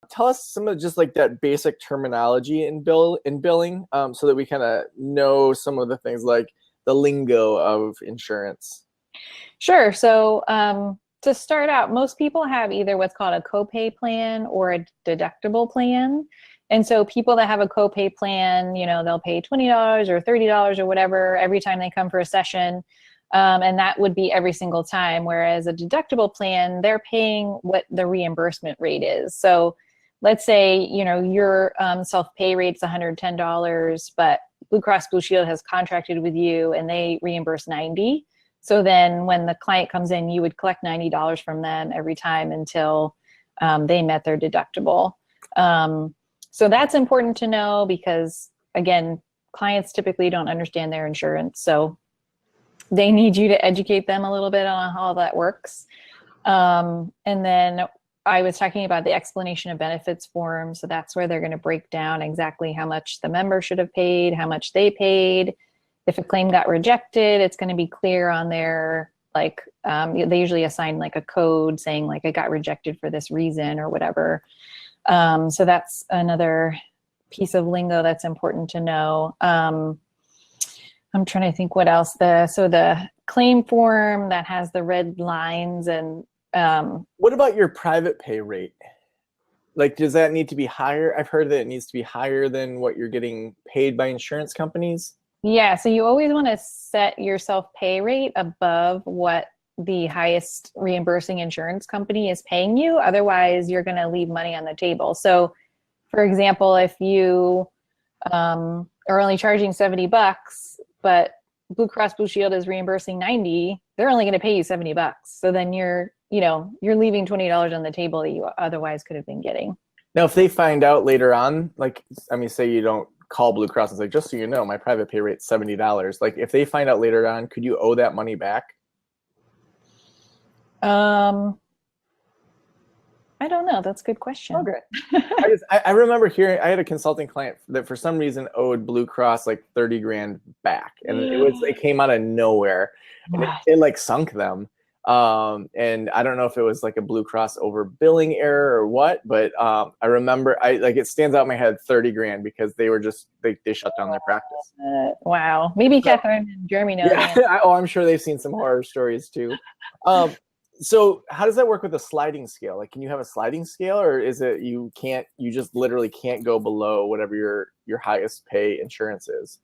tell us some of just like that basic terminology in billing, so that we kind of know some of the things like the lingo of insurance. Sure. So to start out, most people have either what's called a copay plan or a deductible plan. And so people that have a copay plan, they'll pay $20 or $30 or whatever every time they come for a session. And that would be every single time. Whereas a deductible plan, they're paying what the reimbursement rate is. So let's say, your self-pay rate's $110, but Blue Cross Blue Shield has contracted with you and they reimburse $90. So then when the client comes in, you would collect $90 from them every time until they met their deductible. So that's important to know because, again, clients typically don't understand their insurance. So they need you to educate them a little bit on how that works. And then I was talking about the explanation of benefits form. So that's where they're going to break down exactly how much the member should have paid, how much they paid. If a claim got rejected, it's going to be clear on their, they usually assign like a code saying like it got rejected for this reason or whatever. So that's another piece of lingo that's important to know. I'm trying to think what else. So the claim form that has the red lines and what about your private pay rate? Like, does that need to be higher? I've heard that it needs to be higher than what you're getting paid by insurance companies. Yeah, so you always want to set your self-pay rate above what the highest reimbursing insurance company is paying you. Otherwise, you're going to leave money on the table. So, for example, if you are only charging $70, but Blue Cross Blue Shield is reimbursing $90, they're only going to pay you $70. So then you're leaving $20 on the table that you otherwise could have been getting. Now, if they find out later on, say you don't call Blue Cross and say, just so you know, my private pay rate's $70. Like, if they find out later on, could you owe that money back? I don't know. That's a good question. Okay. I remember hearing, I had a consulting client that for some reason owed Blue Cross like 30 grand back, and it came out of nowhere, and it sunk them. And I don't know if it was like a Blue Cross overbilling error or what, but I remember it stands out in my head, 30 grand, because they were just, they shut down their practice. Wow. Maybe Catherine and Jeremy know. Yeah. I'm sure they've seen some horror stories too. So how does that work with a sliding scale? Like, can you have a sliding scale, or is it you just literally can't go below whatever your highest pay insurance is?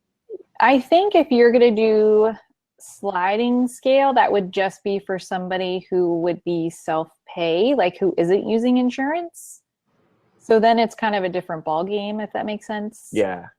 I think if you're going to do sliding scale, that would just be for somebody who would be self-pay, like who isn't using insurance. So then it's kind of a different ball game, if that makes sense. Yeah.